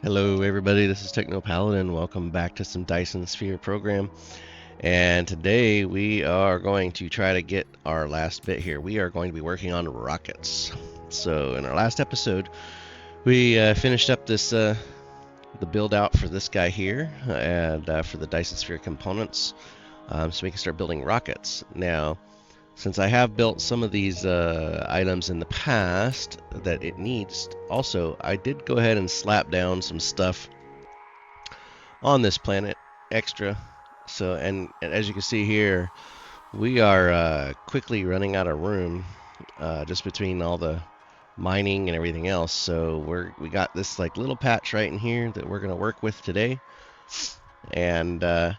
Hello everybody, this is Techno Paladin. Welcome back to some Dyson Sphere Program. And today we are going to try to get our last bit here. We are going to be working on rockets. So in our last episode, we finished up this the build out for this guy here and for the Dyson Sphere components, so we can start building rockets. Now, since I have built some of these items in the past that it needs, also I did go ahead and slap down some stuff on this planet extra. So, and as you can see here, we are quickly running out of room just between all the mining and everything else. So we got this like little patch right in here that we're gonna work with today, and I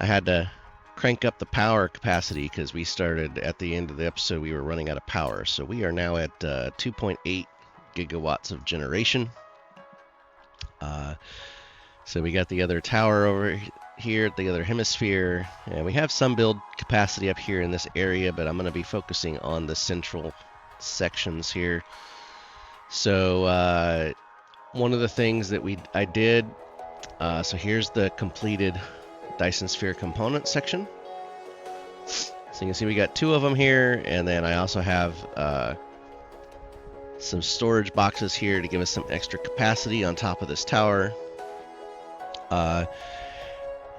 had to crank up the power capacity because we started at the end of the episode we were running out of power. So we are now at 2.8 gigawatts of generation. So we got the other tower over here, the other hemisphere, and we have some build capacity up here in this area, but I'm going to be focusing on the central sections here. So one of the things that I did, so here's the completed Dyson Sphere component section. So you can see we got two of them here, and then I also have some storage boxes here to give us some extra capacity on top of this tower. And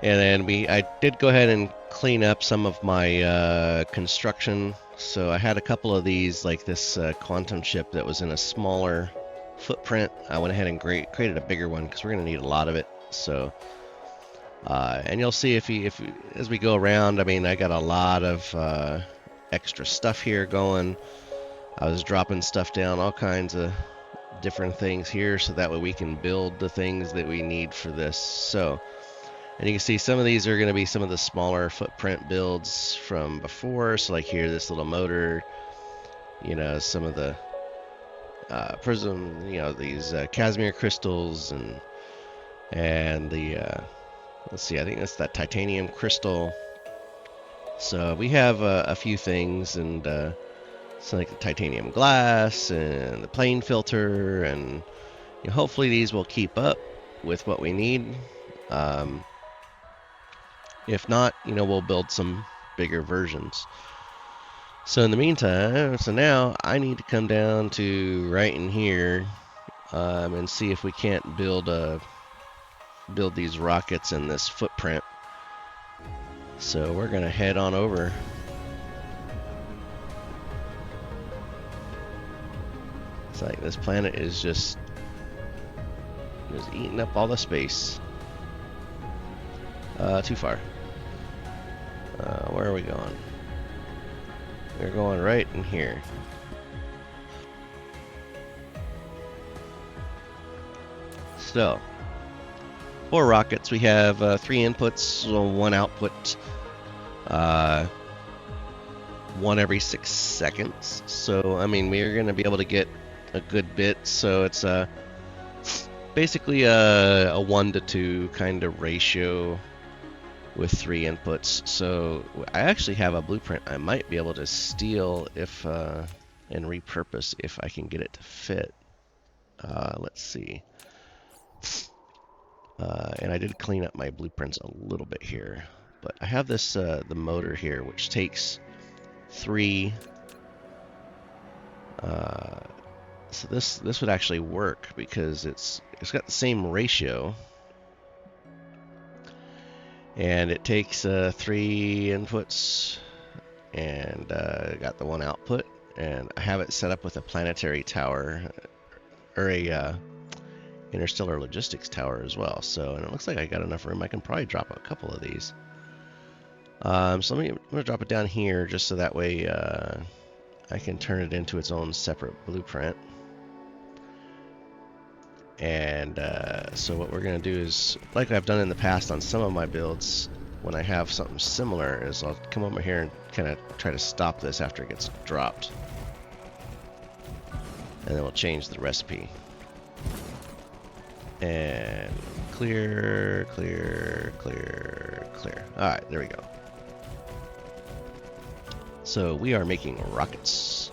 then I did go ahead and clean up some of my construction. So I had a couple of these, like this quantum ship that was in a smaller footprint. I went ahead and created a bigger one because we're going to need a lot of it. So, and you'll see if as we go around, I mean, I got a lot of extra stuff here going. I was dropping stuff down, all kinds of different things here, so that way we can build the things that we need for this. So, and you can see some of these are going to be some of the smaller footprint builds from before. So like here, this little motor, you know, some of the prism, you know, these Casimir crystals, and the let's see, I think that's that titanium crystal. So we have a few things, and so like the titanium glass and the plane filter, and you know, hopefully these will keep up with what we need. If not, you know, we'll build some bigger versions. So in the meantime, so now I need to come down to right in here and see if we can't build these rockets in this footprint. So we're gonna head on over. It's like this planet is just eating up all the space. Too far. Where are we going? We're going right in here. So, for rockets, we have 3 inputs, 1 output, 1 every 6 seconds. So, I mean, we're going to be able to get a good bit. So it's basically a 1-to-2 kind of ratio with 3 inputs. So I actually have a blueprint I might be able to steal if and repurpose if I can get it to fit. Let's see. And I did clean up my blueprints a little bit here, but I have this the motor here, which takes 3. So this would actually work because it's got the same ratio. And it takes 3 inputs and got the 1 output. And I have it set up with a planetary tower or a interstellar logistics tower as well. So, and it looks like I got enough room. I can probably drop a couple of these. So I'm gonna drop it down here just so that way I can turn it into its own separate blueprint. And so what we're going to do is, like I've done in the past on some of my builds, when I have something similar, is I'll come over here and kind of try to stop this after it gets dropped. And then we'll change the recipe. And clear, clear, clear, clear. Alright, there we go. So we are making rockets.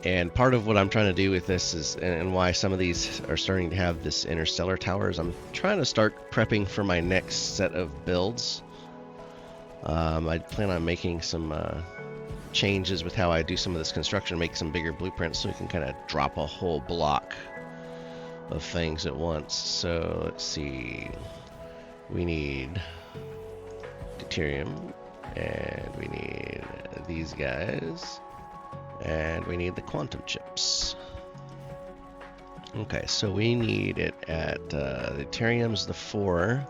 And part of what I'm trying to do with this is, and why some of these are starting to have this interstellar towers, I'm trying to start prepping for my next set of builds. I plan on making some changes with how I do some of this construction, make some bigger blueprints so we can kind of drop a whole block of things at once. So let's see, we need deuterium, and we need these guys, and we need the quantum chips. Okay, so we need it at the deuterium's the 4.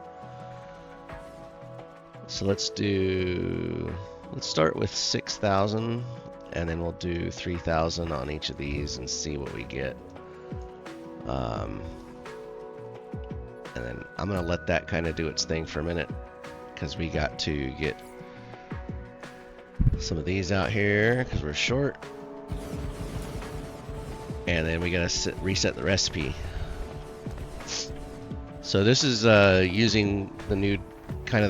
So let's start with 6,000, and then we'll do 3,000 on each of these and see what we get. And then I'm gonna let that kind of do its thing for a minute, because we got to get some of these out here because we're short, and then we gotta reset the recipe. So this is using the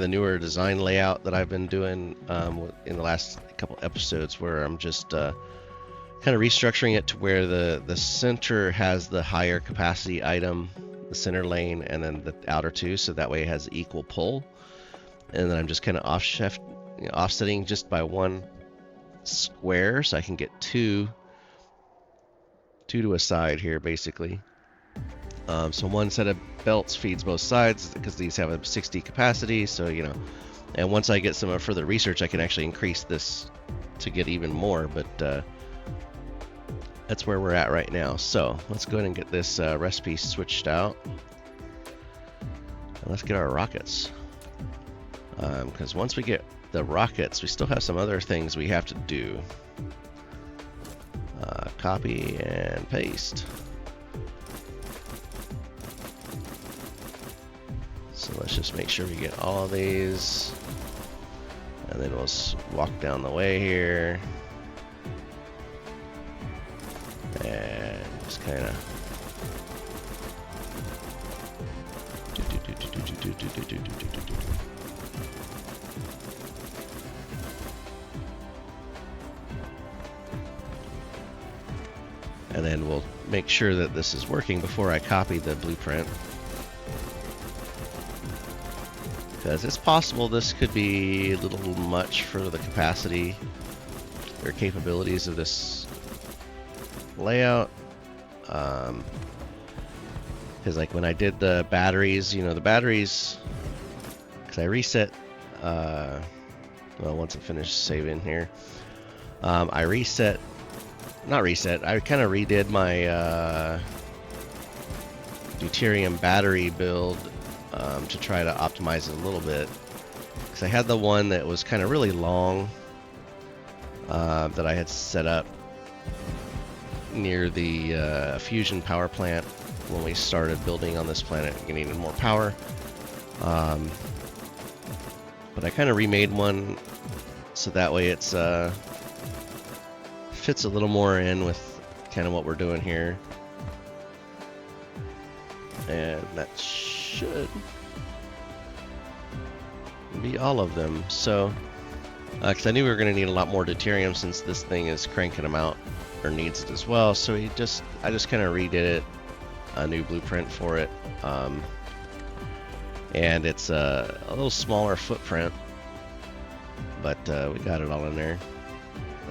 newer design layout that I've been doing in the last couple episodes, where I'm just kind of restructuring it to where the center has the higher capacity item, the center lane, and then the outer two, so that way it has equal pull. And then I'm just kind of offsetting just by 1 square, so I can get two to a side here, basically. So 1 set of belts feeds both sides, because these have a 60 capacity, so and once I get some further research, I can actually increase this to get even more, but that's where we're at right now. So let's go ahead and get this recipe switched out, and let's get our rockets, because once we get the rockets, we still have some other things we have to do. Copy and paste. So let's just make sure we get all of these, and then we'll walk down the way here and just kind of and then we'll make sure that this is working before I copy the blueprint, because it's possible this could be a little much for the capacity or capabilities of this layout. Because like when I did the batteries, the batteries, because I reset, well, once I finish saving here, I kind of redid my deuterium battery build to try to optimize it a little bit, because I had the one that was kind of really long that I had set up near the fusion power plant when we started building on this planet and getting more power. But I kind of remade one so that way it's fits a little more in with kind of what we're doing here, and that should be all of them. So because I knew we were going to need a lot more deuterium since this thing is cranking them out, or needs it as well, so I just kind of redid it, a new blueprint for it, and it's a little smaller footprint, but we got it all in there.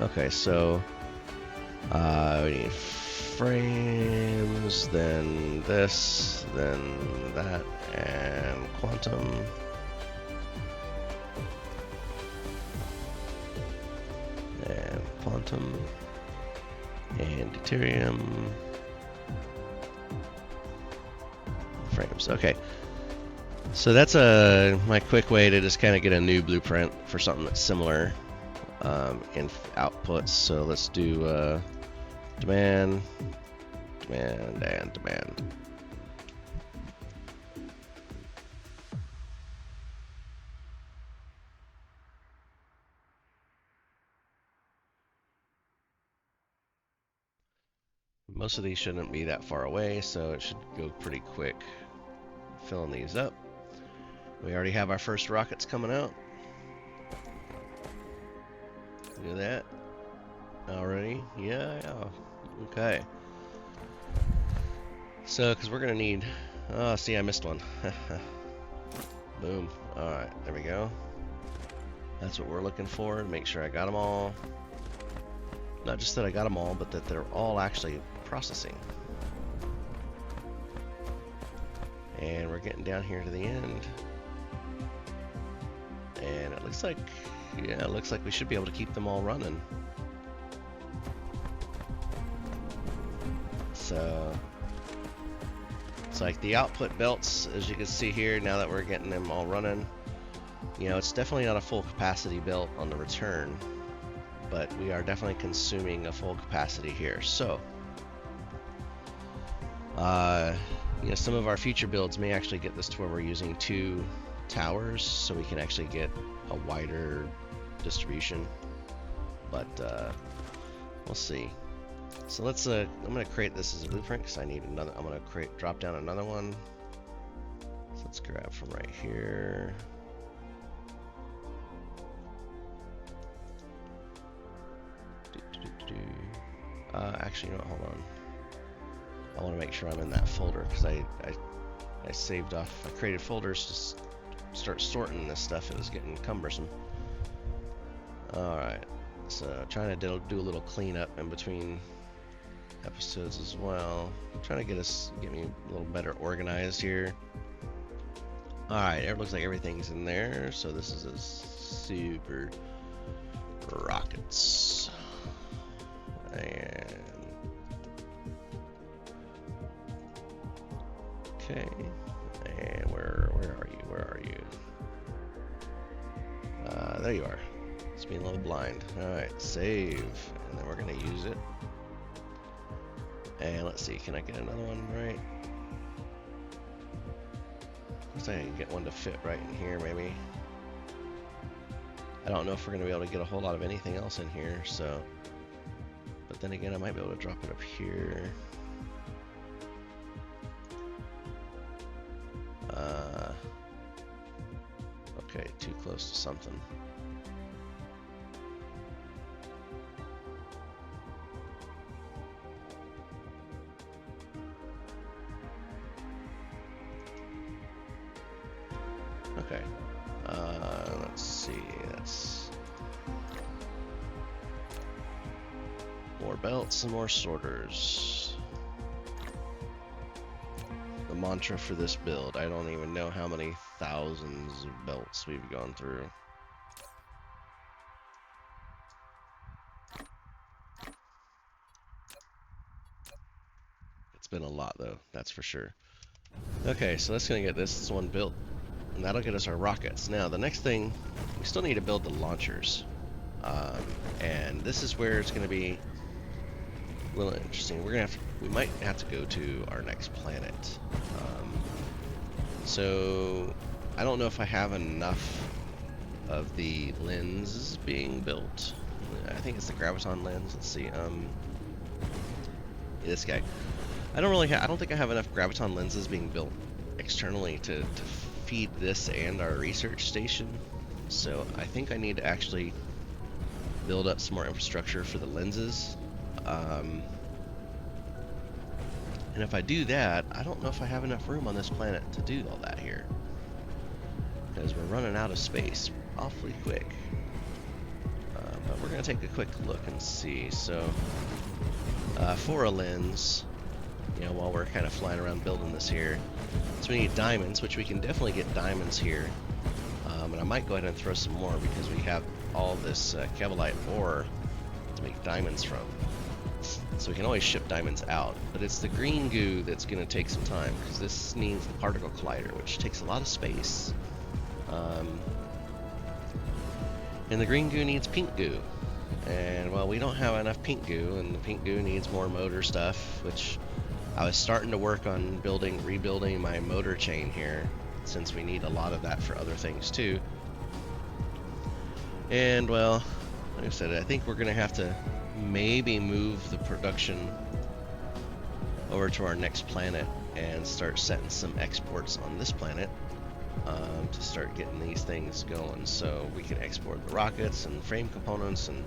Okay, so we need frames, then this, then that, and quantum. And quantum. And deuterium. Frames. Okay. So that's my quick way to just kind of get a new blueprint for something that's similar in outputs. So let's do demand, demand, and demand. Most of these shouldn't be that far away, so it should go pretty quick filling these up. We already have our first rockets coming out. Look at that. Already. Yeah. Okay. So, because we're going to need... Oh, see, I missed one. Boom. Alright, there we go. That's what we're looking for. Make sure I got them all. Not just that I got them all, but that they're all actually processing. And we're getting down here to the end. And it looks like, yeah, it looks like we should be able to keep them all running. So, it's like the output belts, as you can see here, now that we're getting them all running. You know, it's definitely not a full capacity belt on the return, but we are definitely consuming a full capacity here. So, you know, some of our future builds may actually get this to where we're using 2 towers, so we can actually get a wider distribution. But we'll see. So let's. I'm gonna create this as a blueprint because I need another. I'm gonna drop down another one. So let's grab from right here. Actually, you know what, hold on. I want to make sure I'm in that folder because I saved off. I created folders to start sorting this stuff. It was getting cumbersome. All right, so trying to do a little cleanup in between episodes as well. Trying to get me a little better organized here. All right, it looks like everything's in there. So this is a super rockets. And okay, and where are you? Where are you? There you are. It's being a little blind. All right, save, and then we're gonna use it. And let's see, can I get another one right? Looks like I can get one to fit right in here, maybe. I don't know if we're gonna be able to get a whole lot of anything else in here, so. But then again, I might be able to drop it up here. Okay, too close to something. Okay. Let's see. That's more belts and more sorters. The mantra for this build. I don't even know how many thousands of belts we've gone through. It's been a lot though, that's for sure. Okay, so that's gonna get this one built. And that'll get us our rockets. Now, the next thing, we still need to build the launchers. And this is where it's going to be a little interesting. We might have to go to our next planet. So, I don't know if I have enough of the lenses being built. I think it's the graviton lens. Let's see. This guy. I don't think I have enough graviton lenses being built externally to feed this and our research station. So I think I need to actually build up some more infrastructure for the lenses. And if I do that, I don't know if I have enough room on this planet to do all that here, because we're running out of space awfully quick. But we're going to take a quick look and see. So for a lens, you know, while we're kind of flying around building this here, so we need diamonds, which we can definitely get diamonds here. And I might go ahead and throw some more because we have all this kebalite ore to make diamonds from. So we can always ship diamonds out. But it's the green goo that's going to take some time, because this needs the particle collider, which takes a lot of space. And the green goo needs pink goo. And, well, we don't have enough pink goo, and the pink goo needs more motor stuff, which I was starting to work on rebuilding my motor chain here, since we need a lot of that for other things too. And, well, like I said, I think we're going to have to maybe move the production over to our next planet and start setting some exports on this planet to start getting these things going, so we can export the rockets and frame components and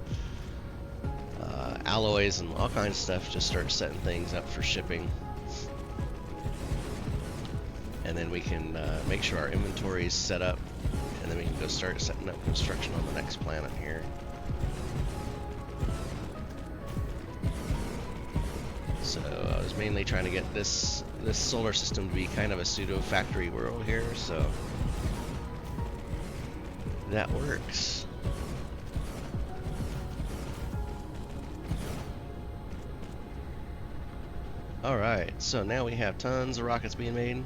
alloys and all kinds of stuff. Just start setting things up for shipping. And then we can make sure our inventory is set up, and then we can go start setting up construction on the next planet here. So I was mainly trying to get this solar system to be kind of a pseudo factory world here, so that works. Alright, so now we have tons of rockets being made.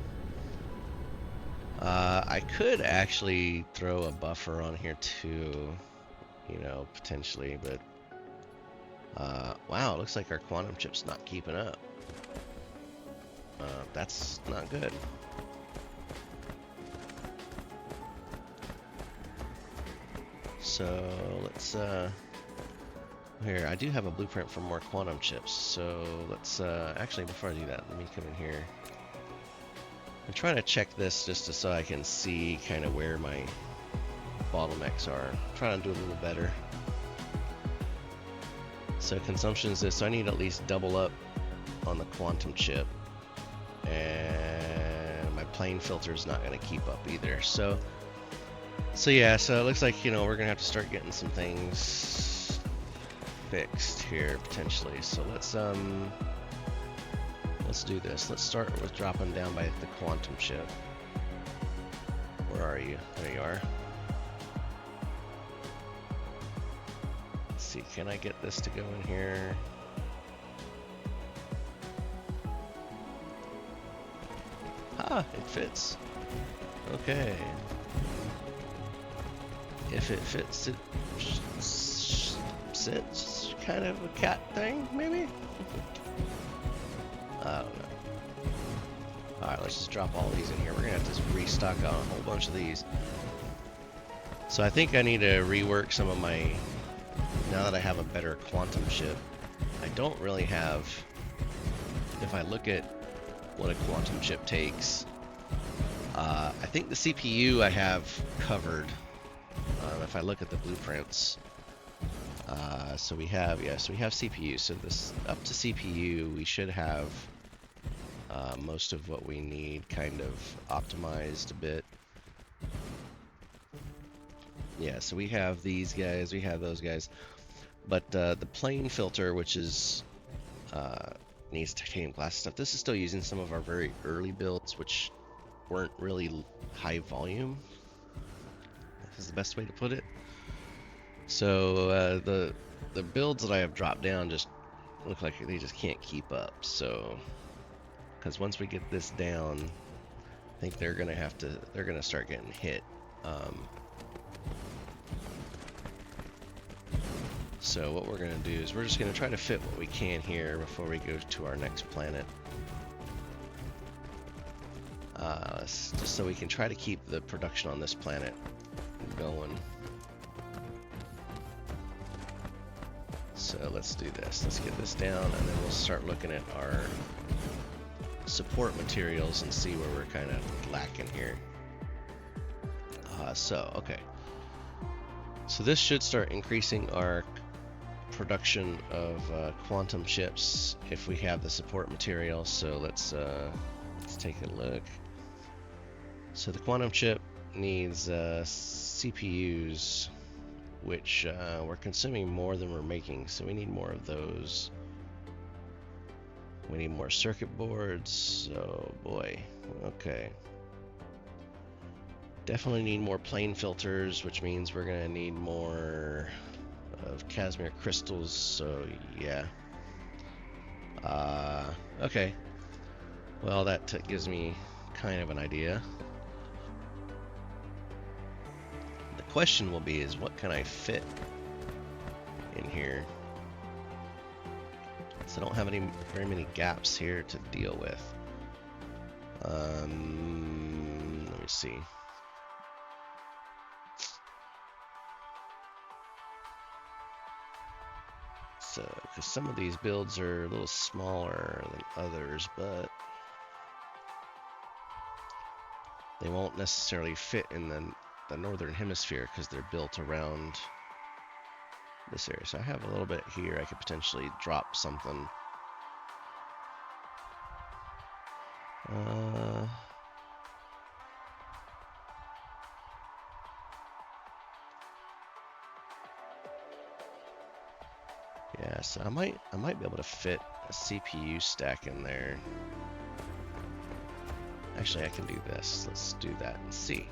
I could actually throw a buffer on here too, you know, potentially, but wow, it looks like our quantum chip's not keeping up. That's not good. So let's here, I do have a blueprint for more quantum chips, so let's actually, before I do that, let me come in here. I'm trying to check this just so I can see kind of where my bottlenecks are. I'm trying to do a little better. So consumption is this, so I need at least double up on the quantum chip, and my plane filter is not going to keep up either. So yeah, so it looks like, you know, we're going to have to start getting some things fixed here potentially. So let's do this. Let's start with dropping down by the quantum chip. Where are you? There you are. Let's see, can I get this to go in here? Ah, it fits. Okay. If it fits, it sits. Kind of a cat thing, maybe? I don't know. Alright, let's just drop all these in here. We're gonna have to restock on a whole bunch of these. So I think I need to rework some of my... Now that I have a better quantum chip, I don't really have... If I look at what a quantum chip takes, I think the CPU I have covered. If I look at the blueprints, so we have CPU. So this up to CPU, we should have most of what we need kind of optimized a bit. Yeah, so we have these guys, we have those guys, but the plane filter, which is needs titanium glass stuff. This is still using some of our very early builds, which weren't really high volume. This is the best way to put it. So the builds that I have dropped down just look like they just can't keep up. So, because once we get this down, I think they're gonna start getting hit. So what we're gonna do is we're just gonna try to fit what we can here before we go to our next planet. Just so we can try to keep the production on this planet going. So let's do this. Let's get this down, and then we'll start looking at our support materials and see where we're kind of lacking here. Okay. So this should start increasing our production of quantum chips if we have the support material. So let's take a look. So the quantum chip needs CPUs, which we're consuming more than we're making, so we need more of those. We need more circuit boards. Oh boy. Okay. Definitely need more plane filters, which means we're gonna need more of Casimir crystals. So yeah. Okay. Well, that gives me kind of an idea. The question will be is what can I fit in here? So I don't have very many gaps here to deal with. Let me see. So, because some of these builds are a little smaller than others, but they won't necessarily fit in the northern hemisphere because they're built around this area. So I have a little bit here. I could potentially drop something. Yeah, so I might be able to fit a CPU stack in there. Actually, I can do this. Let's do that and see.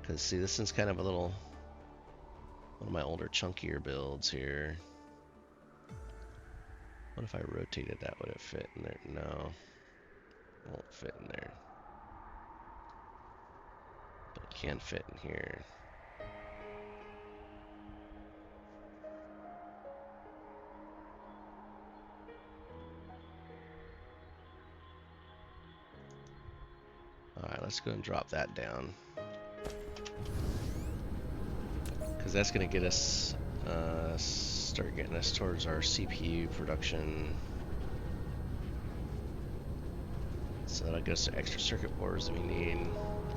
Because see, this is kind of a little, one of my older chunkier builds here. What if I rotated that? Would it fit in there? No, it won't fit in there. But it can fit in here. Alright, let's go and drop that down. Because that's going to get us, start getting us towards our CPU production. So that goes to extra circuit boards that we need.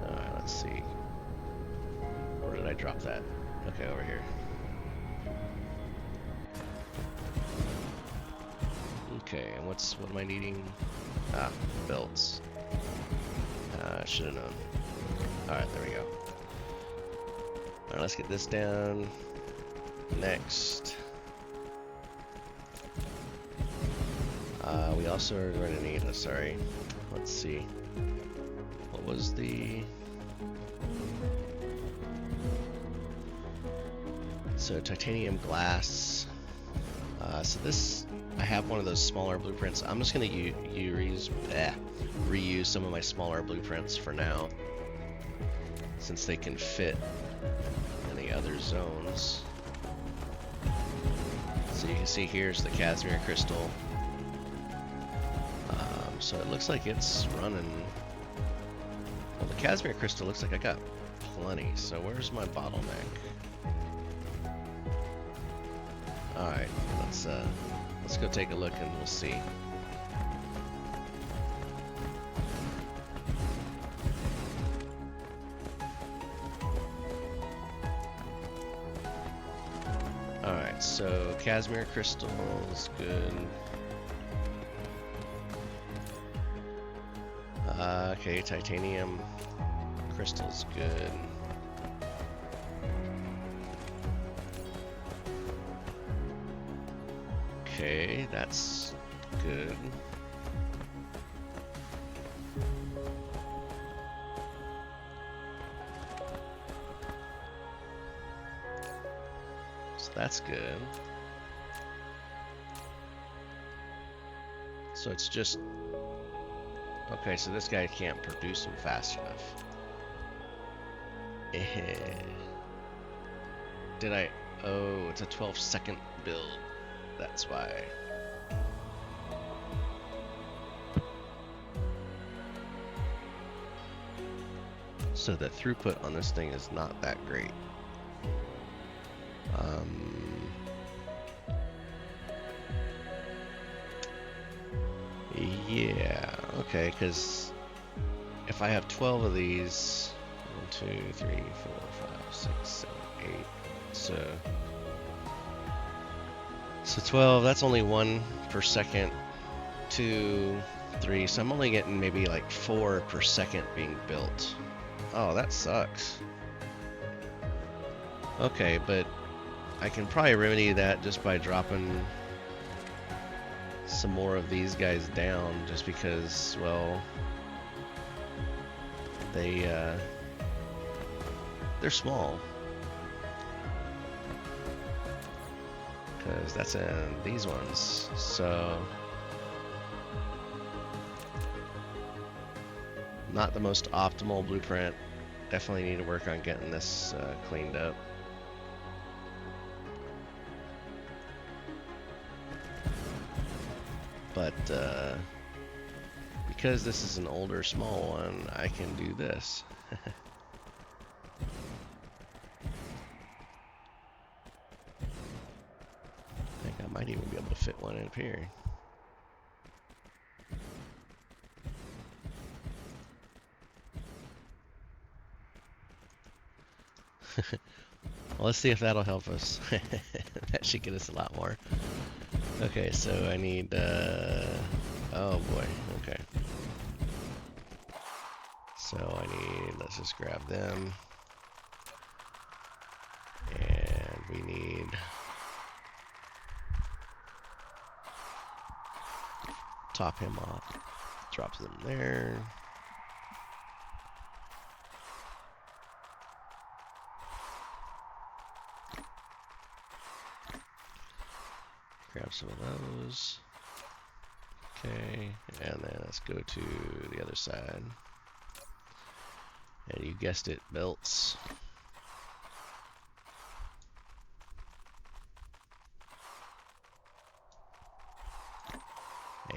Alright, let's see. Where did I drop that? Okay, over here. Okay, and what am I needing? Ah, belts. I should have known. Alright, there we go. Alright, let's get this down. Next. We also are going to need, sorry. Let's see. What was the... So titanium glass. So this, I have one of those smaller blueprints. I'm just going to reuse some of my smaller blueprints for now, since they can fit in the other zones. So you can see here's the Casimir crystal. So it looks like it's running. Well, the Casimir crystal looks like I got plenty. So where's my bottleneck? All right, let's go take a look and we'll see. All right, so Casimir crystal is good. Okay, titanium crystal's good. Okay, that's good. So that's good. So it's just... Okay, so this guy can't produce them fast enough. Did I... Oh, it's a 12-second build. That's why. So the throughput on this thing is not that great. Yeah, okay, because if I have 12 of these, 1, 2, 3, 4, 5, 6, 7, 8, so 12, that's only 1 per second, 2, 3, so I'm only getting maybe like 4 per second being built. Oh, that sucks. Okay, but I can probably remedy that just by dropping some more of these guys down, just because, well, they're small. Because that's in these ones, so not the most optimal blueprint. Definitely need to work on getting this cleaned up. But because this is an older small one, I can do this. I think I might even be able to fit one up here. let's see if that'll help us. That should get us a lot more. Okay, so I need, oh boy, okay. So I need, let's just grab them. And we need top him off. Drops them there. Grab some of those. Okay, and then let's go to the other side. And you guessed it, belts.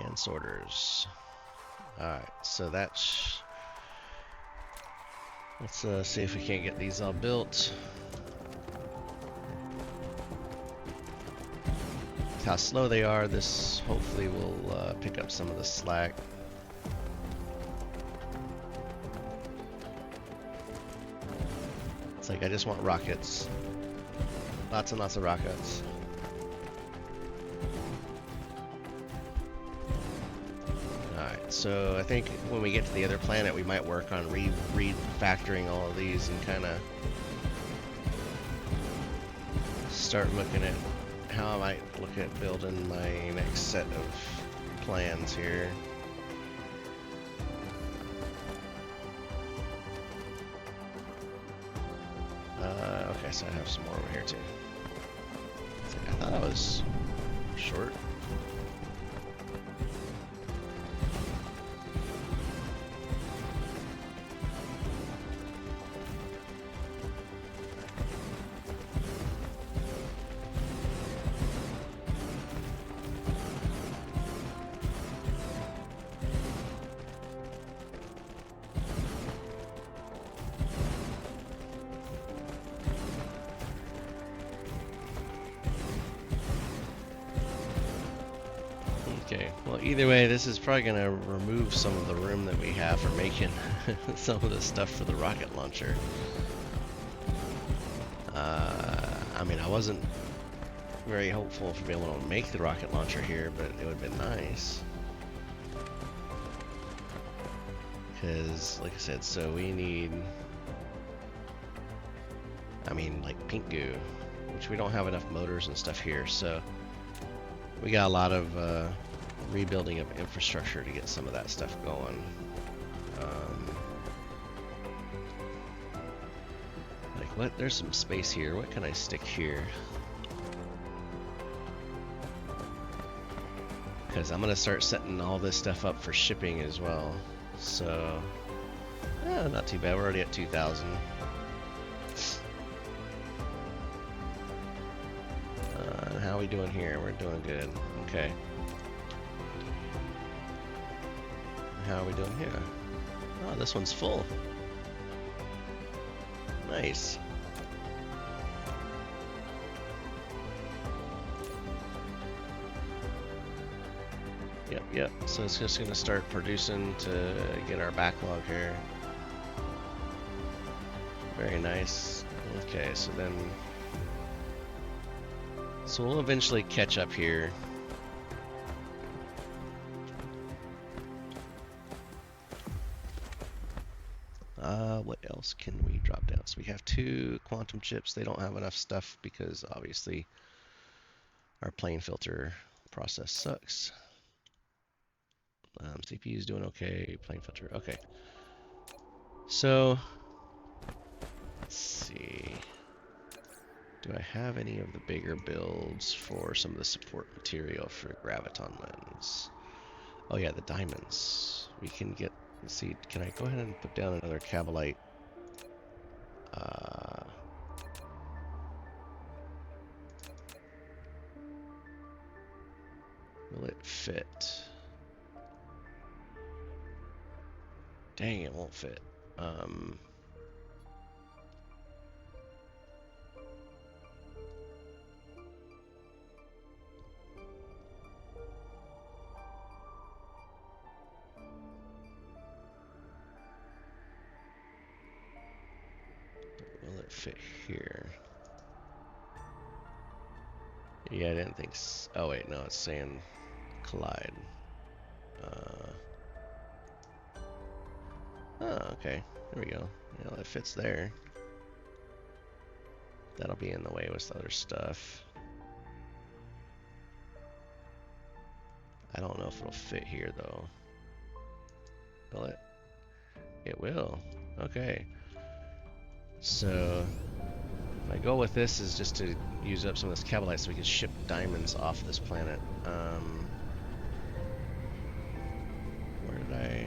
And sorters. Alright, so that's... Let's see if we can't get these all built. How slow they are, this hopefully will pick up some of the slack. It's like I just want rockets. Lots and lots of rockets. Alright, so I think when we get to the other planet we might work on refactoring all of these and kind of start looking at how I might look at building my next set of plans here. Okay, so I have some more over here too. I thought I was short. Okay, well either way, this is probably going to remove some of the room that we have for making some of the stuff for the rocket launcher. I mean, I wasn't very hopeful for being able to make the rocket launcher here, but it would have been nice. Because, like I said, so we need, I mean, like pink goo, which we don't have enough motors and stuff here, so we got a lot of rebuilding of infrastructure to get some of that stuff going. Like what? There's some space here. What can I stick here? Because I'm gonna start setting all this stuff up for shipping as well. So, not too bad. We're already at 2,000. How are we doing here? We're doing good. Okay. How are we doing here? Oh, this one's full. Nice. Yep. So it's just gonna start producing to get our backlog here. Very nice. Okay, so then, so we'll eventually catch up here. What else can we drop down? So we have 2 quantum chips. They don't have enough stuff because obviously our plane filter process sucks. CPU is doing okay. Plane filter, okay. So let's see. Do I have any of the bigger builds for some of the support material for graviton lens? Oh yeah, the diamonds. We can get, let's see, can I go ahead and put down another cabalite? Will it fit? Dang, it won't fit. Will it fit here? Yeah, I didn't think. Oh wait, no, it's saying collide. Oh, okay. There we go. Yeah, that fits there. That'll be in the way with other stuff. I don't know if it'll fit here though. Will it? It will. Okay. So my goal with this is just to use up some of this cabalite so we can ship diamonds off this planet. Where did I?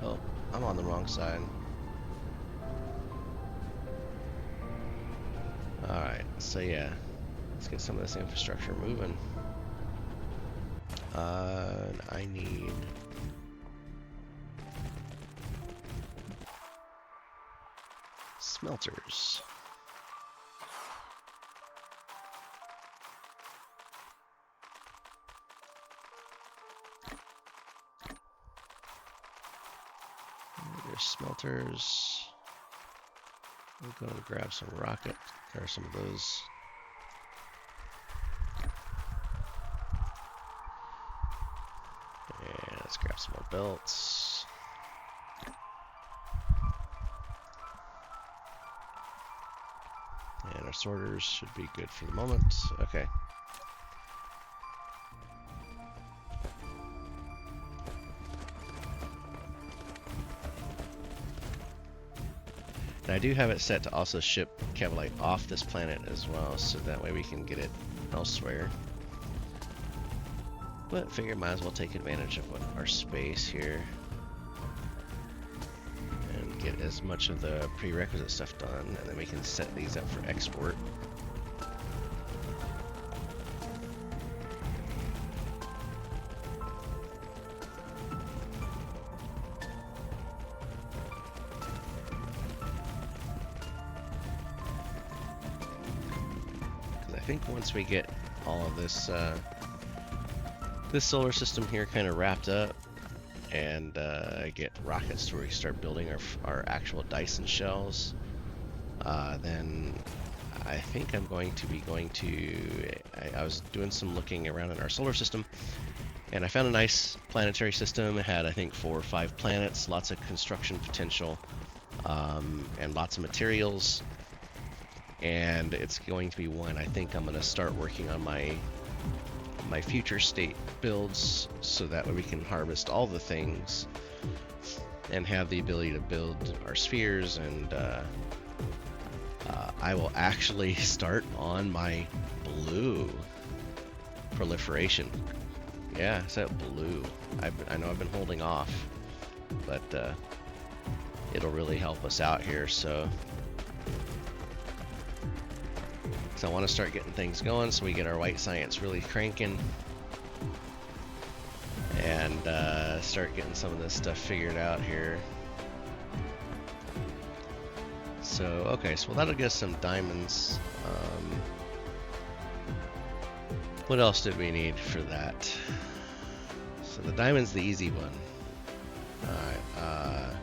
Oh, I'm on the wrong side. Alright, so yeah. Let's get some of this infrastructure moving. I need... smelters. There's smelters. I'm going to grab some rocket, or some of those. And let's grab some more belts. And our sorters should be good for the moment. Okay. And I do have it set to also ship cabalite off this planet as well, so that way we can get it elsewhere. But figure might as well take advantage of our space here and get as much of the prerequisite stuff done, and then we can set these up for export. Because I think once we get all of this this solar system here kind of wrapped up, and get rockets to where we start building our actual Dyson shells, then I think I'm going to be I was doing some looking around in our solar system, and I found a nice planetary system. It had, I think, 4 or 5 planets, lots of construction potential, and lots of materials, and it's going to be one I think I'm going to start working on my future state builds, so that way we can harvest all the things and have the ability to build our spheres. And I will actually start on my blue proliferation. Yeah, I said blue. I know I've been holding off, but it'll really help us out here. So I want to start getting things going so we get our white science really cranking, and start getting some of this stuff figured out here. So, okay, so that'll get us some diamonds. What else did we need for that? So the diamond's the easy one. Alright,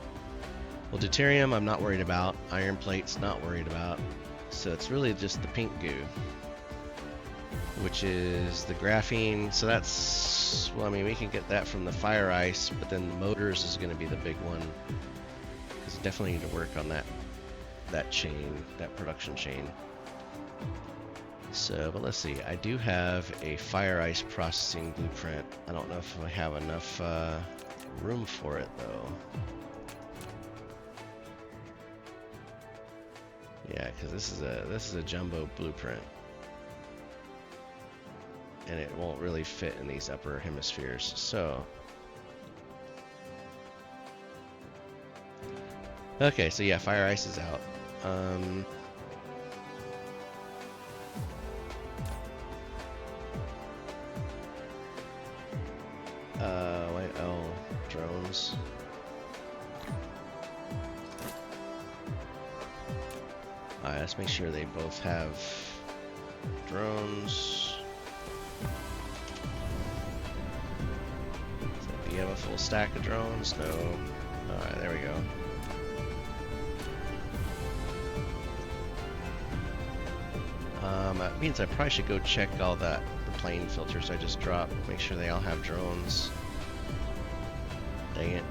well, deuterium I'm not worried about. Iron plate's not worried about. So it's really just the pink goo, which is the graphene. So that's, well, I mean, we can get that from the fire ice, but then the motors is going to be the big one, because you definitely need to work on that chain, that production chain. So, but let's see. I do have a fire ice processing blueprint. I don't know if I have enough room for it though. Yeah, because this is a jumbo blueprint, and it won't really fit in these upper hemispheres. So, okay, so yeah, fire ice is out. Drones. Alright, let's make sure they both have drones. So do you have a full stack of drones? No. Alright, there we go. That means I probably should go check all the plane filters I just dropped. Make sure they all have drones. Dang it.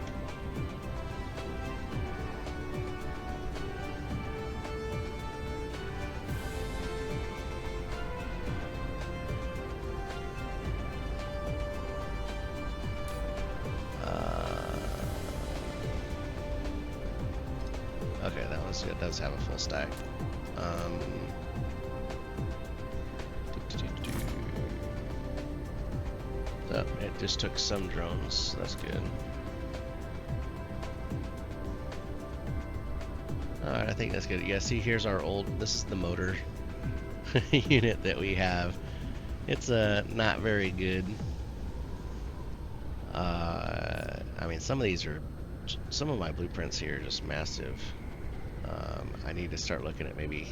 Okay, that one's good. It does have a full stack. So it just took some drones. That's good. Alright, I think that's good. Yeah, see, here's our old. This is the motor unit that we have. It's not very good. I mean, some of my blueprints here are just massive. I need to start looking at maybe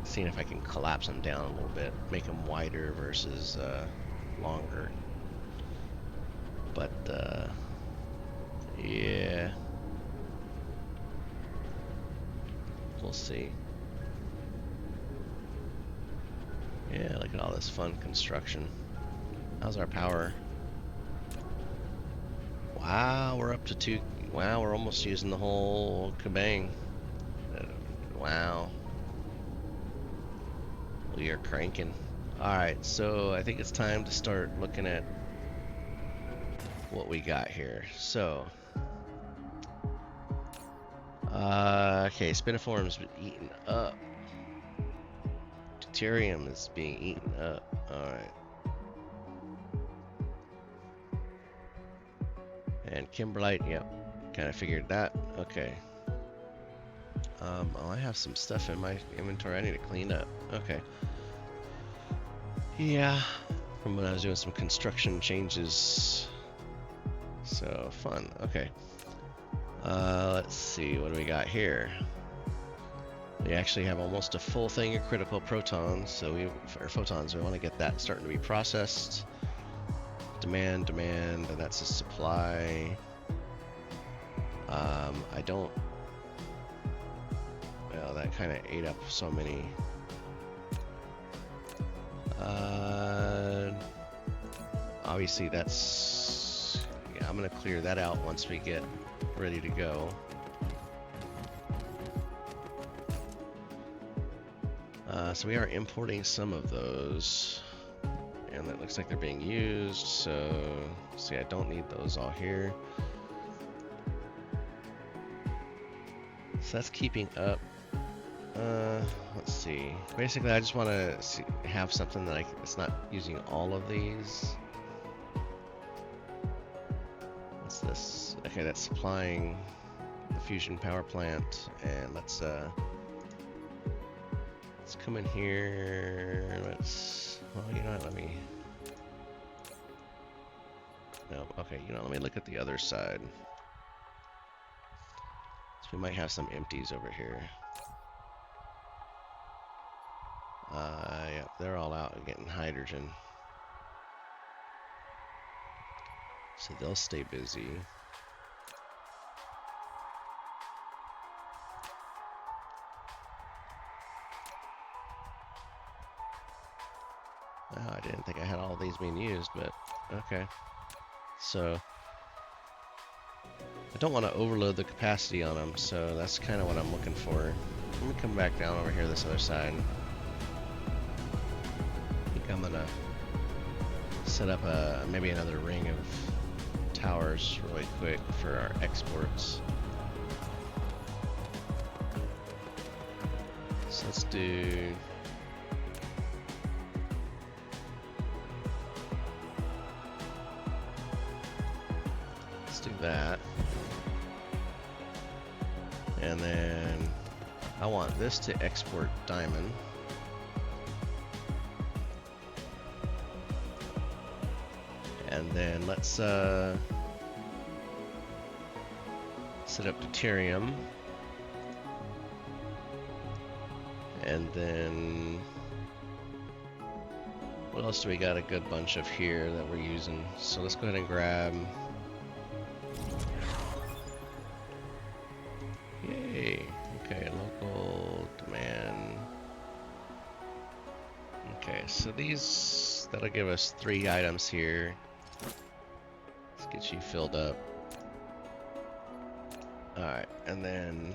seeing if I can collapse them down a little bit, make them wider versus longer. But yeah, we'll see. Yeah, look at all this fun construction. How's our power? Wow, we're up to 2. Wow, we're almost using the whole kabang. Wow. We are cranking. Alright, so I think it's time to start looking at what we got here. So, okay, spiniform's been eaten up. Deuterium is being eaten up. Alright. And kimberlite, yep. Kind of figured that. Okay. Oh, I have some stuff in my inventory I need to clean up. Okay. Yeah. From when I was doing some construction changes. So, fun. Okay. Let's see. What do we got here? We actually have almost a full thing of critical protons. So, or photons. We want to get that starting to be processed. Demand, and that's a supply. I don't. Well, that kind of ate up so many. Obviously, that's. Yeah, I'm gonna clear that out once we get ready to go. So we are importing some of those. And that looks like they're being used, so see, I don't need those all here. So that's keeping up. Let's see. Basically, I just want to have something that it's not using all of these. What's this? Okay, that's supplying the fusion power plant, and let's come in here. Well, you know what, let me... No, okay, you know, let me look at the other side. So we might have some empties over here. Yeah, they're all out getting hydrogen. So they'll stay busy. Oh, I didn't think I had all these being used, but okay. So I don't want to overload the capacity on them, so that's kind of what I'm looking for. Let me come back down over here this other side. I think I'm gonna set up maybe another ring of towers really quick for our exports. So let's do... that, and then I want this to export diamond, and then let's set up deuterium, and then what else do we got a good bunch of here that we're using? So let's go ahead and grab. Yay. Okay, local demand. so that'll give us 3 items here. Let's get you filled up. Alright, and then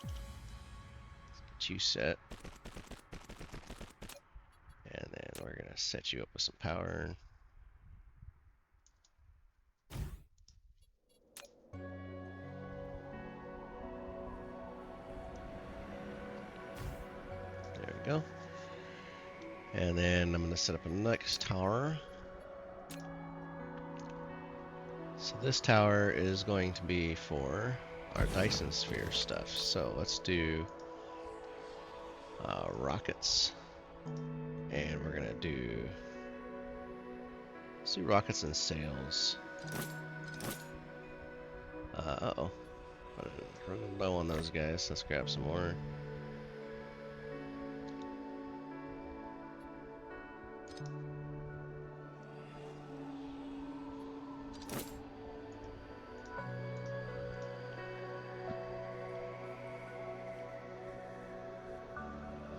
let's get you set. And then we're gonna set you up with some power. There we go. And then I'm going to set up a next tower. So this tower is going to be for our Dyson Sphere stuff. So let's do rockets. And we're going to do... let's do rockets and sails. Uh-oh. We're running low on those guys. Let's grab some more.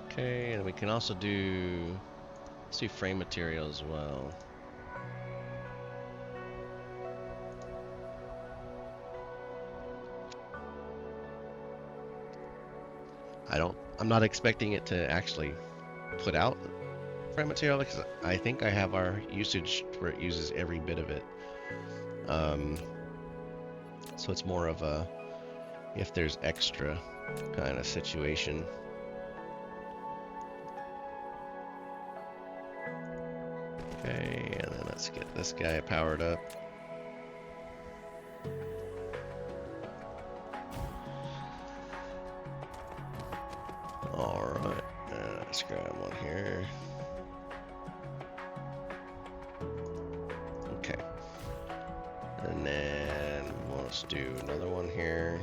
Okay, and we can also do, let's do frame material as well. I'm not expecting it to actually put out frame material because I think I have our usage where it uses every bit of it. So it's more of a if there's extra kind of situation. Okay, and then let's get this guy powered up. Alright, let's grab one here. Okay. And then let's do another one here.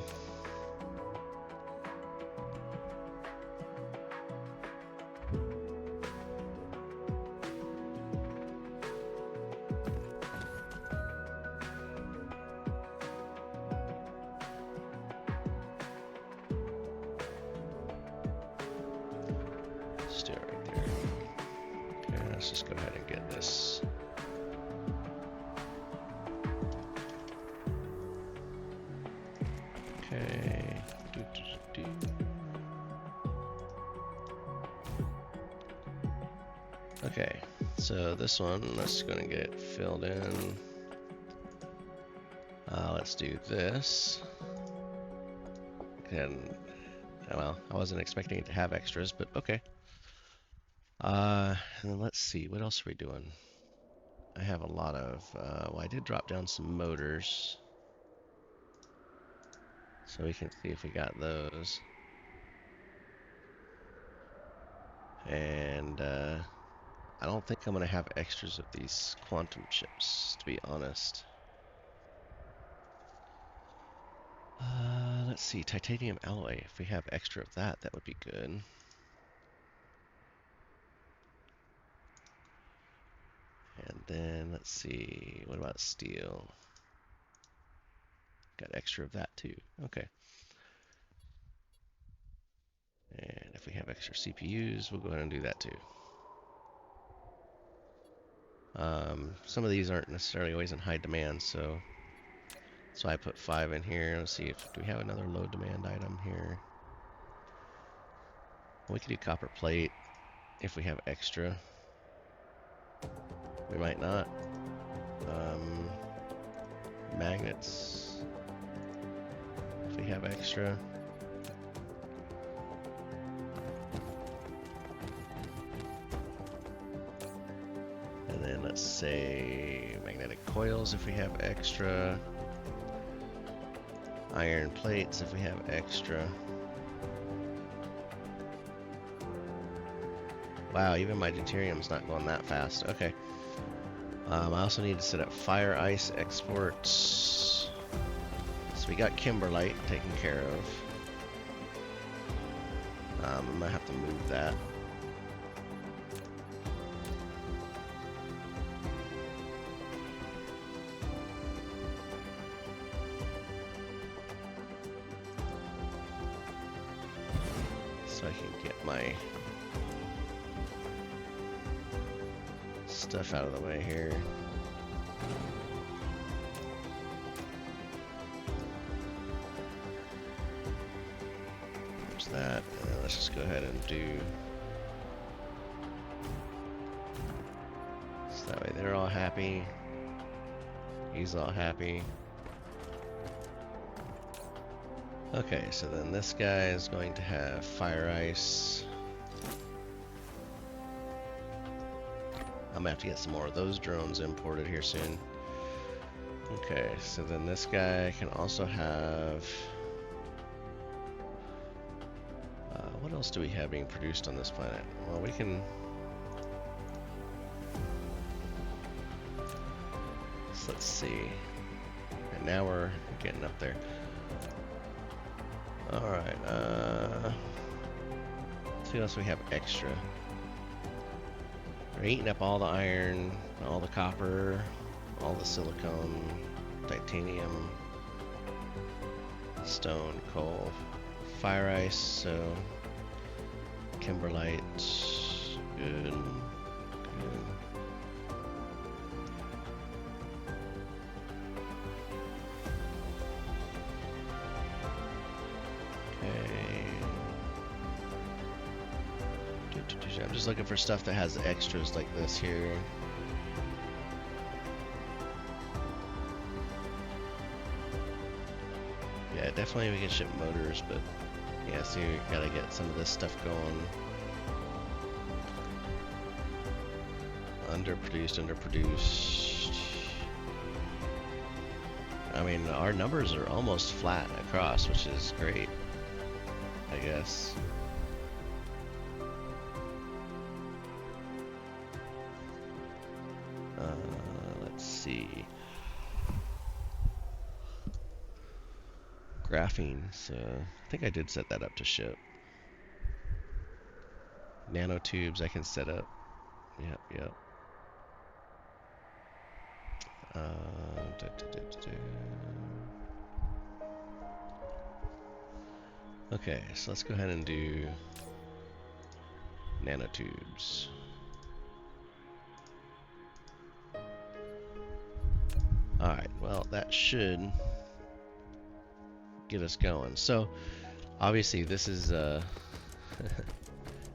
Let's do it right there. Okay, let's just go ahead and get this. Okay. Okay, so this one, that's gonna get filled in. Let's do this. And, well, I wasn't expecting it to have extras, but okay. And then let's see, what else are we doing? I have a lot of, well, I did drop down some motors. So we can see if we got those. And I don't think I'm going to have extras of these quantum chips, to be honest. Let's see, titanium alloy. If we have extra of that, that would be good. And then let's see, what about steel? Got extra of that too. Okay. And if we have extra CPUs, we'll go ahead and do that too. Some of these aren't necessarily always in high demand, so I put 5 in here. Let's see if do we have another low demand item here. We could do copper plate if we have extra. We might not. Magnets if we have extra. And then let's say magnetic coils if we have extra. Iron plates if we have extra. Wow, even my deuterium's not going that fast. Okay. I also need to set up fire ice exports. So we got kimberlite taken care of. I might have to move that. so I can get my stuff out of the way here. There's that, and then let's just go ahead and do, so that way they're all happy, he's all happy. Okay, so then this guy is going to have fire ice. I'm gonna have to get some more of those drones imported here soon. Okay, so then this guy can also have... what else do we have being produced on this planet? Well, we can... So let's see. And now we're getting up there. Alright, let's see what else we have extra. We're eating up all the iron, all the copper, all the silicone, titanium, stone, coal, fire ice, so kimberlite, good, good. I'm just looking for stuff that has extras like this here. Yeah, definitely we can ship motors, but yeah, so you gotta get some of this stuff going. Underproduced. I mean, our numbers are almost flat across, which is great, I guess. Let's see. Graphene, so I think I did set that up to ship. Nanotubes I can set up. Yep. Okay, so let's go ahead and do nanotubes. Alright, well that should get us going. So obviously this is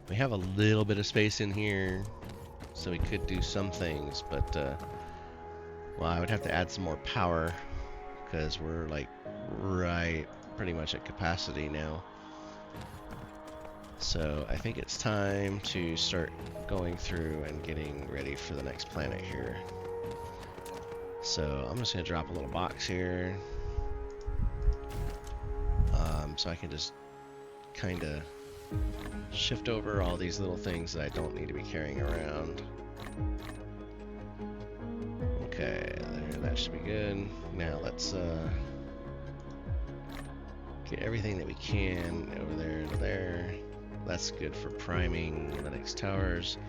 we have a little bit of space in here, so we could do some things, but well, I would have to add some more power because we're like right pretty much at capacity now. So I think it's time to start going through and getting ready for the next planet here. So I'm just gonna drop a little box here, so I can just kind of shift over all these little things that I don't need to be carrying around. Okay, there, that should be good. Now let's get everything that we can over there to there. That's good for priming the next towers.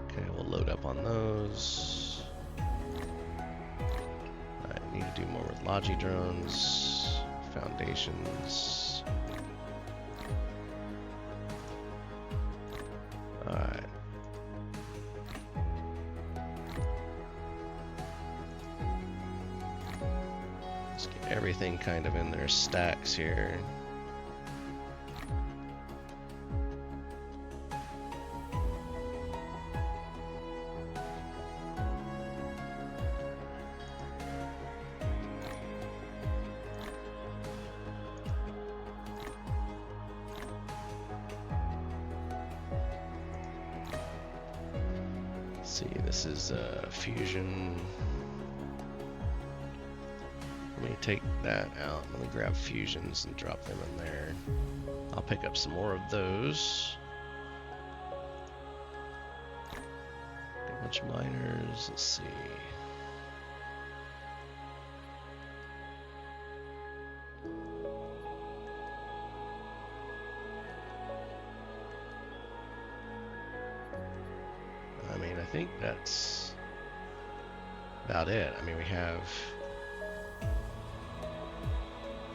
Okay, we'll load up on those. I need to do more with Logi drones, foundations. Alright. Let's get everything kind of in their stacks here. See, this is fusion. Let me take that out. Let me grab fusions and drop them in there. I'll pick up some more of those. Got a bunch of miners. Let's see. I mean, I think that's about it. I mean, we have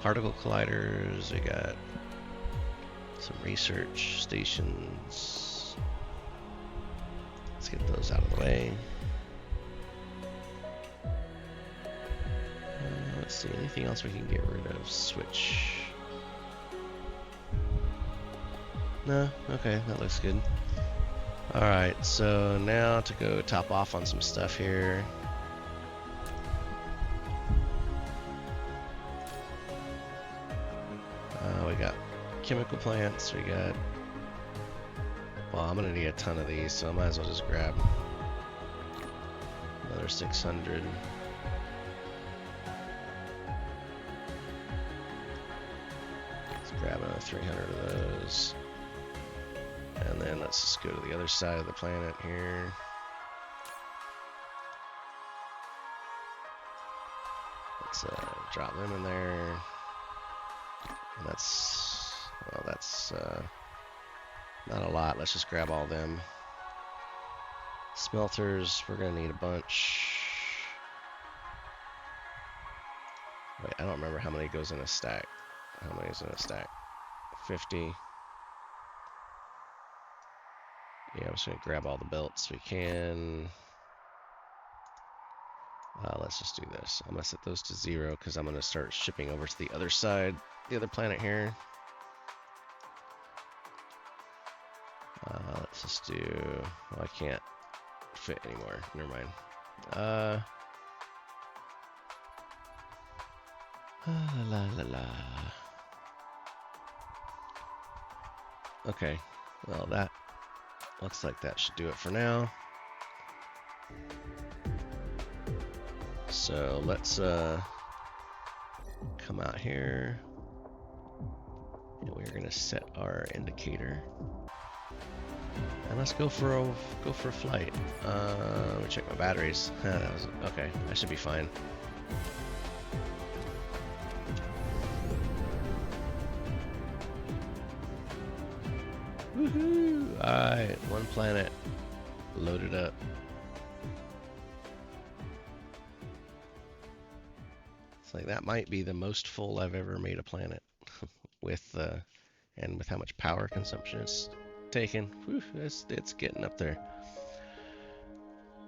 particle colliders. We got some research stations. Let's get those out of the way. Let's see, anything else we can get rid of? Switch. No? Okay, that looks good. Alright, so now to go top off on some stuff here. We got chemical plants, we got... Well, I'm gonna need a ton of these, so I might as well just grab another 600. Let's grab another 300 of those. And then let's just go to the other side of the planet here. Let's drop them in there. And that's, well, that's not a lot. Let's just grab all them. Smelters, we're gonna need a bunch. Wait, I don't remember how many goes in a stack. How many is in a stack? 50. Yeah, I'm just gonna grab all the belts we can. Let's just do this. I'm gonna set those to 0 because I'm gonna start shipping over to the other side, the other planet here. Let's just do. Well, I can't fit anymore. Never mind. La la la. Okay. Well, that looks like that should do it for now. So let's come out here, and we're gonna set our indicator, and let's go for a flight. Let me check my batteries. That was, okay, I should be fine. Woohoo! All right, one planet loaded up. Like that might be the most full I've ever made a planet with and with how much power consumption it's taken. Whew, it's getting up there.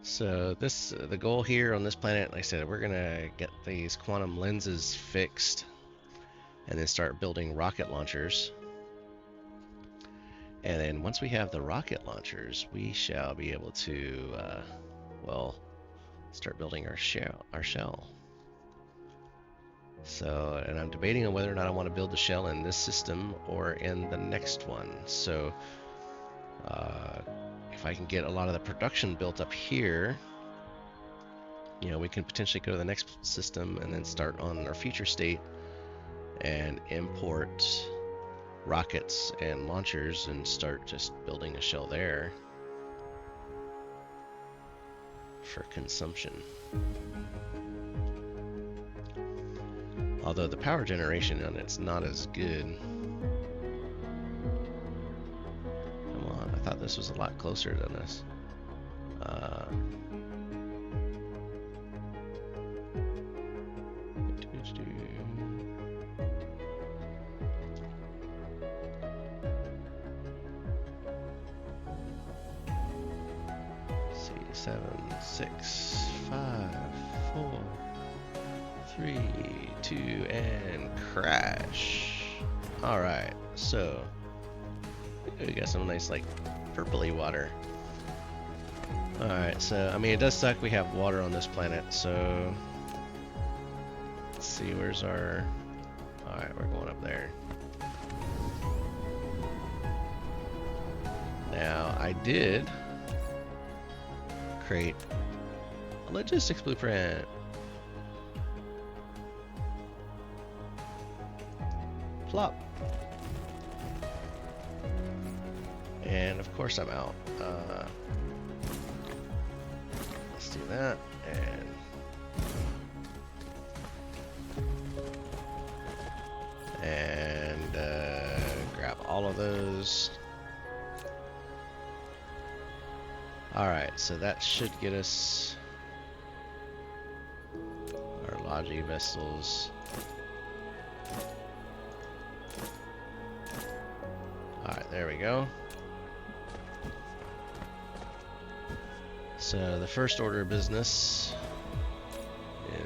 So this the goal here on this planet, like I said, we're gonna get these quantum lenses fixed and then start building rocket launchers. And then once we have the rocket launchers, we shall be able to well, start building our shell. So, and I'm debating on whether or not I want to build the shell in this system or in the next one. So, if I can get a lot of the production built up here, you know, we can potentially go to the next system and then start on our future state and import rockets and launchers and start just building a shell there for consumption. Although the power generation on it's not as good. Come on, I thought this was a lot closer than this. 7, 6, 5, 4, 3, 2, and crash. Alright, so we got some nice like purpley water. Alright, so I mean it does suck we have water on this planet, so let's see, where's our... Alright, we're going up there. Now, I did create a logistics blueprint. Plop. And of course I'm out. Let's do that and grab all of those. Alright, so that should get us our Logi vessels. Alright, there we go. So the first order of business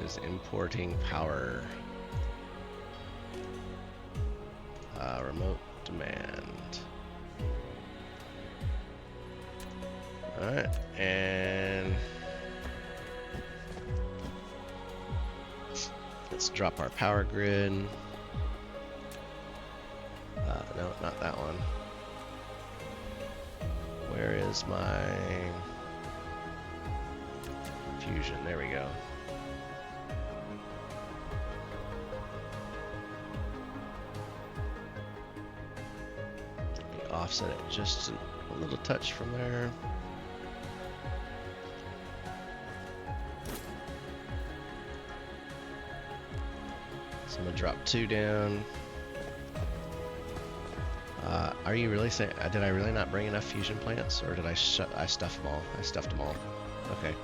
is importing power. Remote demand. Alright, and let's drop our power grid. No, not that one. Where is my fusion? There we go. Offset it just a little touch from there. So I'm gonna drop 2 down. Are you really saying? Did I really not bring enough fusion plants, or did I stuff them all? I stuffed them all. Okay.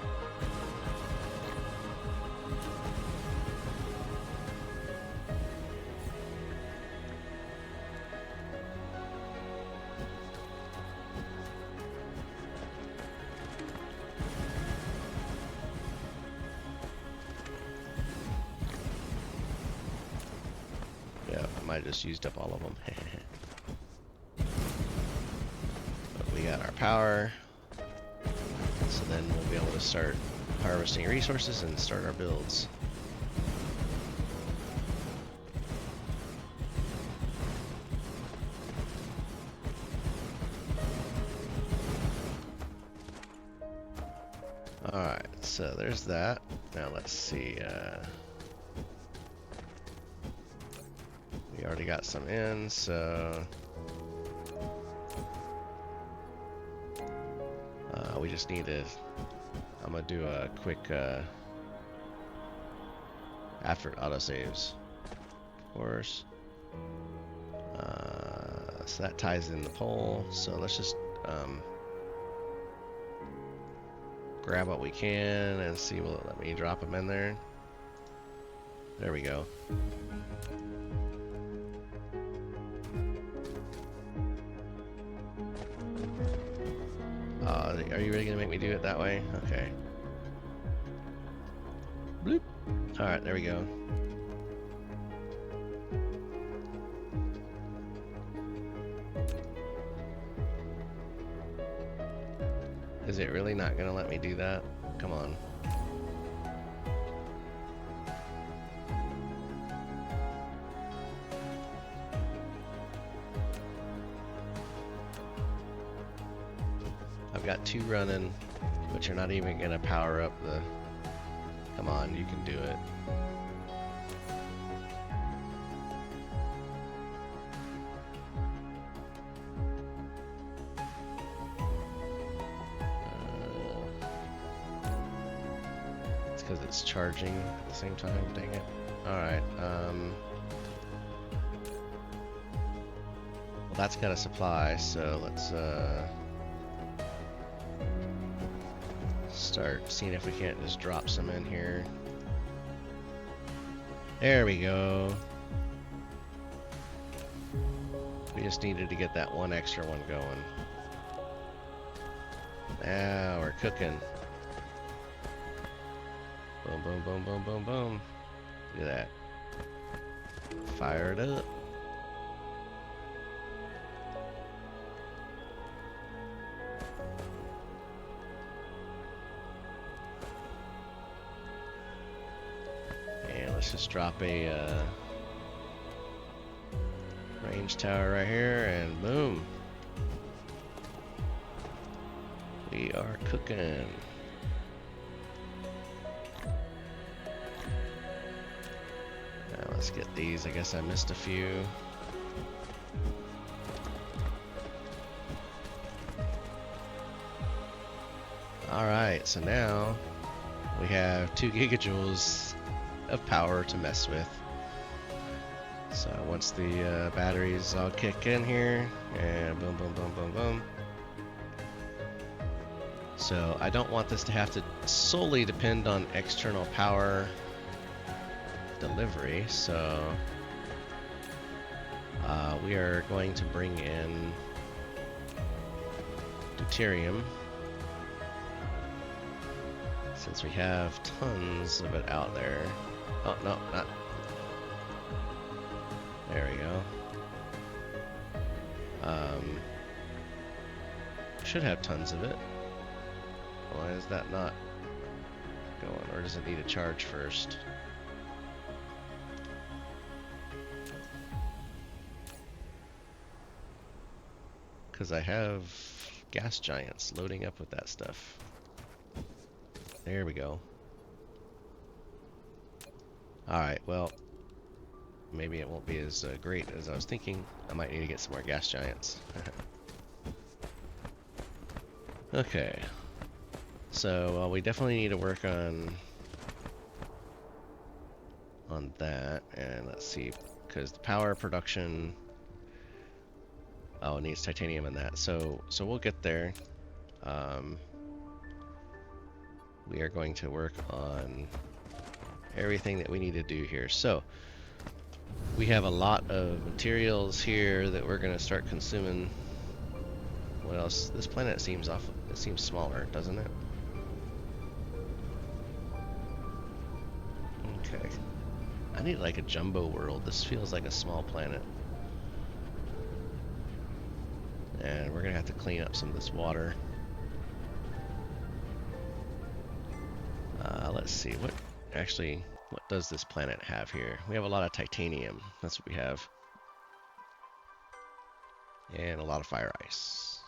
Yeah, I might have just used up all of them. But we got our power, so then we'll be able to start harvesting resources and start our builds. Alright, so there's that. Now let's see. We already got some in, so we just need to. I'm gonna do a quick after it autosaves, of course. So that ties in the pole. So let's just grab what we can and see. Will it let me drop them in there? There we go. Are you really gonna make me do it that way? Okay. Bloop. Alright, there we go. Is it really not gonna let me do that? Come on. I've got 2 running, but you're not even gonna power up the... Come on, you can do it. It's because it's charging at the same time, dang it. Alright, well that's got a supply, so let's start seeing if we can't just drop some in here. There we go. We just needed to get that one extra one going. Now we're cooking. Boom, boom, boom, boom, boom, boom. Look at that. Fire it up. Let's just drop a range tower right here, and boom. We are cooking. Now let's get these. I guess I missed a few. Alright, so now we have 2 gigajoules of power to mess with. So once the batteries all kick in here, and boom, boom, boom, boom, boom. So I don't want this to have to solely depend on external power delivery, so we are going to bring in deuterium, since we have tons of it out there. Oh, no, not. There we go. Should have tons of it. Why is that not going? Or does it need a charge first? Because I have gas giants loading up with that stuff. There we go. Alright, well, maybe it won't be as great as I was thinking. I might need to get some more gas giants. Okay. So we definitely need to work on that. And let's see, because the power production... Oh, it needs titanium in that. So we'll get there. We are going to work on everything that we need to do here. So we have a lot of materials here that we're going to start consuming. What else? This planet seems off. It seems smaller, doesn't it? Okay. I need like a jumbo world. This feels like a small planet. And we're gonna have to clean up some of this water. Let's see, what does this planet have here? We have a lot of titanium, that's what we have. And a lot of fire ice.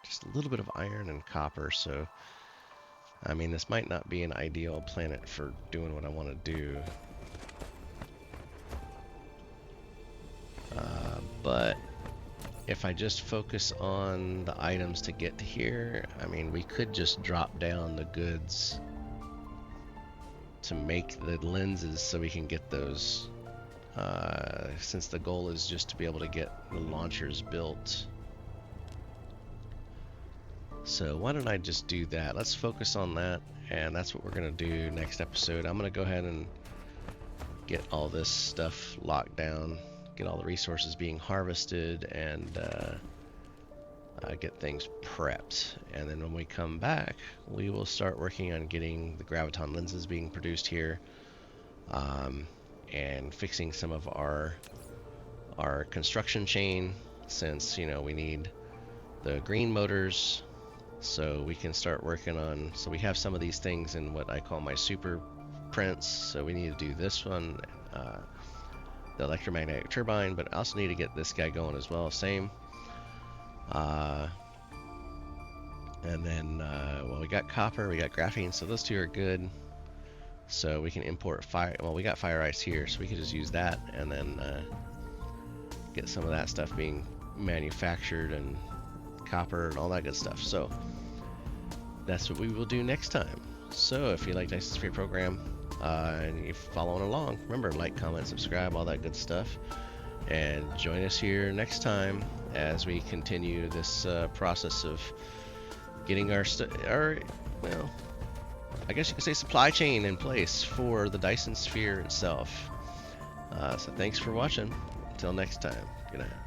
Just a little bit of iron and copper, so I mean, this might not be an ideal planet for doing what I want to do. But if I just focus on the items to get to here, I mean, we could just drop down the goods to make the lenses so we can get those, since the goal is just to be able to get the launchers built. So why don't I just do that? Let's focus on that, and that's what we're going to do next episode. I'm going to go ahead and get all this stuff locked down, get all the resources being harvested, and get things prepped. And then when we come back, we will start working on getting the graviton lenses being produced here, and fixing some of our construction chain, since, you know, we need the green motors, so we can start working on, so we have some of these things in what I call my super prints. So we need to do this one, the electromagnetic turbine, but I also need to get this guy going as well, same. And then, well, we got copper, we got graphene, so those two are good. So we can import fire, well, we got fire ice here, so we can just use that, and then get some of that stuff being manufactured, and copper and all that good stuff. So that's what we will do next time. So if you like Dyson Sphere Program, and you're following along, remember, like, comment, subscribe, all that good stuff, and join us here next time as we continue this process of getting our well, I guess you could say supply chain in place for the Dyson Sphere itself. So thanks for watching. Until next time, good night.